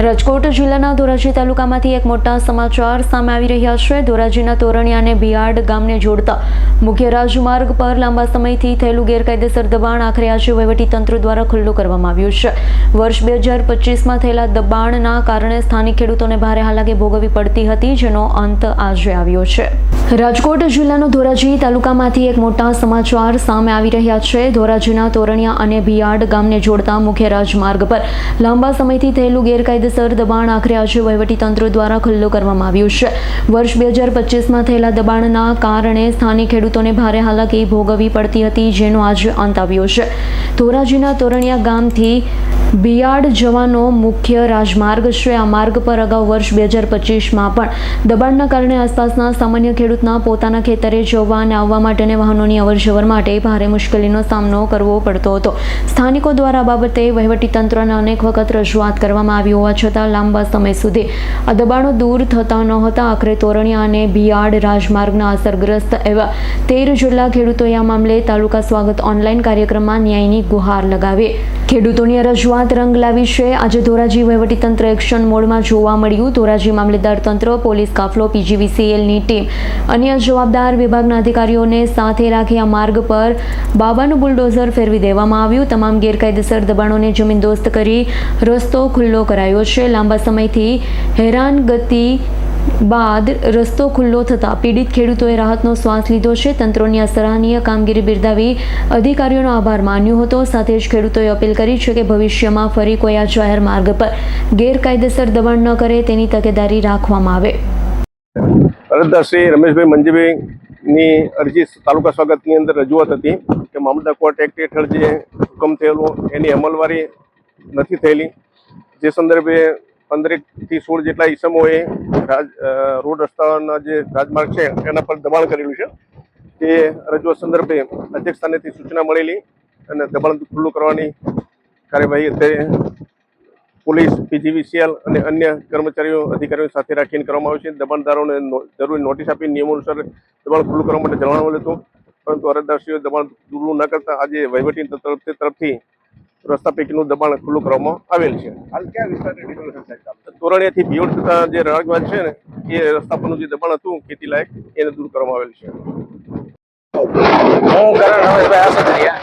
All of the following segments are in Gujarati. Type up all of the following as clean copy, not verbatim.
રાજકોટ જિલ્લાના ધોરાજી તાલુકામાંથી એક મોટા સમાચાર સામે આવી રહ્યા છે। ધોરાજીના તોરણિયા અને બિયાડ ગામને જોડતા મુખ્ય રાજમાર્ગ પર લાંબા સમયથી થયેલું ગેરકાયદેસર દબાણ આખરે આજે વહીવટીતંત્ર દ્વારા ખુલ્લું કરવામાં આવ્યું છે। વર્ષ 2025માં થયેલા દબાણના કારણે સ્થાનિક ખેડૂતોને ભારે હાલાકી ભોગવવી પડતી હતી, જેનો અંત આજે આવ્યો છે। રાજકોટ જિલ્લાનો ધોરાજી તાલુકામાંથી એક મોટા સમાચાર સામે આવી રહ્યા છે। ધોરાજીના તોરણિયા અને બિયાડ ગામને જોડતા મુખ્ય રાજમાર્ગ પર લાંબા સમયથી થયેલું ગેરકાયદેસર દબાણ આખરે આજે વહીવટીતંત્ર દ્વારા ખુલ્લું કરવામાં આવ્યું છે। વર્ષ 2025માં થયેલા દબાણના કારણે સ્થાનિક ખેડૂતોને ભારે હાલાકી ભોગવવી પડતી હતી, જેનો આજે અંત આવ્યો છે। ધોરાજીના તોરણિયા ગામથી બિયાડ જવાનો મુખ્ય રાજમાર્ગ છે। આ માર્ગ પર અગાઉ વર્ષ 2025માં પણ દબાણના કારણે આસપાસના સામાન્ય ખેડૂતના પોતાના ખેતરે જવા અને આવવા માટેને વાહનોની અવરજવર માટે ભારે મુશ્કેલીનો સામનો કરવો પડતો હતો। સ્થાનિકો દ્વારા આ બાબતે વહીવટીતંત્રને અનેક વખત રજૂઆત કરવામાં આવી હોવા છતાં લાંબા સમય સુધી આ દબાણો દૂર થતા ન હતા। આખરે તોરણિયા અને બિયાડ રાજમાર્ગના અસરગ્રસ્ત એવા 13 જેટલા ખેડૂતોએ આ મામલે તાલુકા સ્વાગત ઓનલાઈન કાર્યક્રમમાં ન્યાયની ગુહાર લગાવી ખેડૂતોની રજૂઆત રંગ લાવી છે। આજે ધોરાજી વહીવટીતંત્ર એક્શન મોડમાં જોવા મળ્યું। ધોરાજી મામલેદાર તંત્ર, પોલીસ કાફલો, પીજીવીસીએલની ટીમ, અન્ય જવાબદાર વિભાગના અધિકારીઓને સાથે રાખી આ માર્ગ પર બાબાનું બુલડોઝર ફેરવી દેવામાં આવ્યું। તમામ ગેરકાયદેસર દબાણોને જમીનદોસ્ત કરી રસ્તો ખુલ્લો કરાયો છે। લાંબા સમયથી હેરાનગતિ બાદ રસ્તો ખુલ્લો થતાં પીડિત ખેડૂતોએ રાહતનો શ્વાસ લીધો છે। તંત્રોની આ સરાહનીય કામગીરી બિરદાવી અધિકારીઓનો આભાર માન્યો હતો। સાથે જ ખેડૂતોએ અપીલ કરી છે કે ભવિષ્યમાં ફરી કોઈ આ જાહેર માર્ગ પર ગેરકાયદેસર દબાણ ન કરે તેની તકેદારી રાખવામાં આવે। અરજદાર શ્રી રમેશભાઈ મંજીભાઈની અરજી તાલુકા સ્વાગતની અંદર રજૂઆત હતી કે મામલતદાર કોર્ટ એક્ટ હેઠળ જે હુકમ થયેલો એની અમલવારી નથી થયેલી, જે સંદર્ભે 15 થી 16 જેટલા ઈસમોએ રોડ રસ્તાના જે રાજમાર્ગ છે એના પર દબાણ કરેલું છે। તે રજૂઆત સંદર્ભે અધ્યક્ષ સ્થાનેથી સૂચના મળેલી અને દબાણ ખુલ્લું કરવાની કાર્યવાહી અત્યારે પોલીસ, પીજીવીસીએલ અને અન્ય કર્મચારીઓ, અધિકારીઓ સાથે રાખીને કરવામાં આવે છે। દબાણદારોને જરૂરી નોટિસ આપી નિયમો અનુસાર દબાણ ખુલ્લું કરવા માટે જણાવેલું હતું, પરંતુ અરજદારશ્રીઓ દબાણ દૂર ન કરતા આજે વહીવટી તરફથી રસ્તા પૈકીનું દબાણ ખુલ્લું કરવામાં આવેલ છે। હાલ ક્યાં વિસ્તારની ડિમોલેશન સાહેબ? તોરણિયાથી બિયોડ તથા જે રાજમાર્ગ છે ને એ રસ્તા પરનું જે દબાણ હતું ખેતી લાયક એને દૂર કરવામાં આવેલ છે। હું કરણ રમેશભાઈ આસોદરિયા,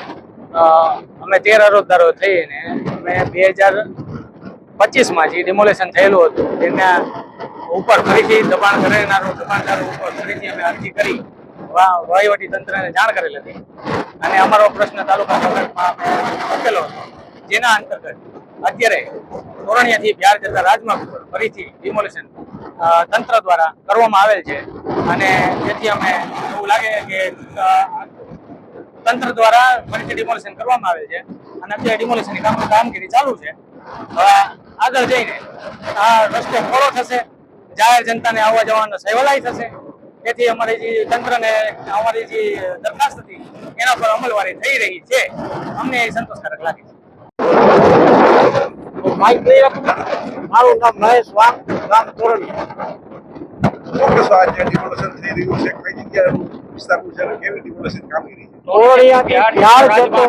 અમે 13 અરજદારો થઈને અમે 2025માં જે ડિમોલેશન થયેલું હતું તેના ઉપર ફરીથી દબાણ કરેનારો દબાણદારો ઉપર ફરીથી અમે અરજી કરી વહીવટી તંત્રને જાણ કરેલ હતી અને અમારો પ્રશ્ન તાલુકા સ્વાગતમાં અમે મૂકેલો હતો, જેના અંતર્ગત અત્યારે તોરણિયાથી બિયાડ જતા રાજમાર્ગ ઉપર ફરીથી ડિમોલેશન તંત્ર દ્વારા કરવામાં આવેલ છે અને જેથી અમે એવું લાગે કે તંત્ર દ્વારા ફરીથી ડિમોલેશન કરવામાં આવેલ છે અને અત્યારે ડિમોલેશનની કામગીરી ચાલુ છે। હવે આગળ જઈને આ રસ્તો પહોળો થશે, જાહેર જનતાને આવવા જવાનો સહેલાઈ થશે, તેથી અમારી જે તંત્રને અમારી જે દરખાસ્ત હતી એના પર અમલવારી થઈ રહી છે, અમને એ સંતોષકારક લાગે છે। મારું નામ મહેશ વાઘ, ગામ તોરણિયા।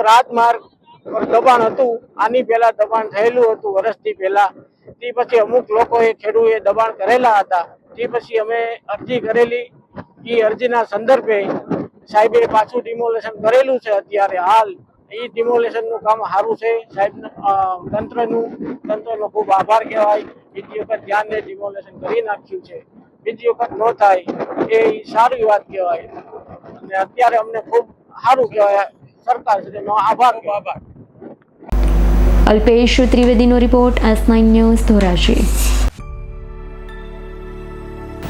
રાજમાર્ગ પર દબાણ હતું, આની પહેલા દબાણ થયેલું હતું વર્ષથી પહેલા। તે પછી અમુક લોકોએ ખેડૂએ દબાણ કરેલા હતા, તે પછી અમે અરજી કરેલી। એ અરજીના સંદર્ભે સાહેબે પાછું ડિમોલેશન કરેલું છે। અત્યારે હાલ એ ડિમોલેશનનું કામ સારું છે સાહેબ, તંત્રનો ખૂબ આભાર કહેવાય। બીજી વખત ધ્યાનને ડિમોલેશન કરી નાખ્યું છે, બીજી વખત ન થાય એ સારી વાત કહેવાય અને અત્યારે અમને ખૂબ સારું કહેવાય। સરકાર શ્રીનો આભાર। અલ્પેશ ત્રિવેદીનો રિપોર્ટ, S9 ન્યૂઝ, ધોરાજી।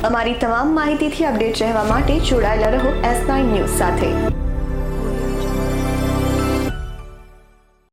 અમારી તમામ માહિતીથી અપડેટ રહેવા માટે જોડાયેલા રહો S9 ન્યૂઝ સાથે।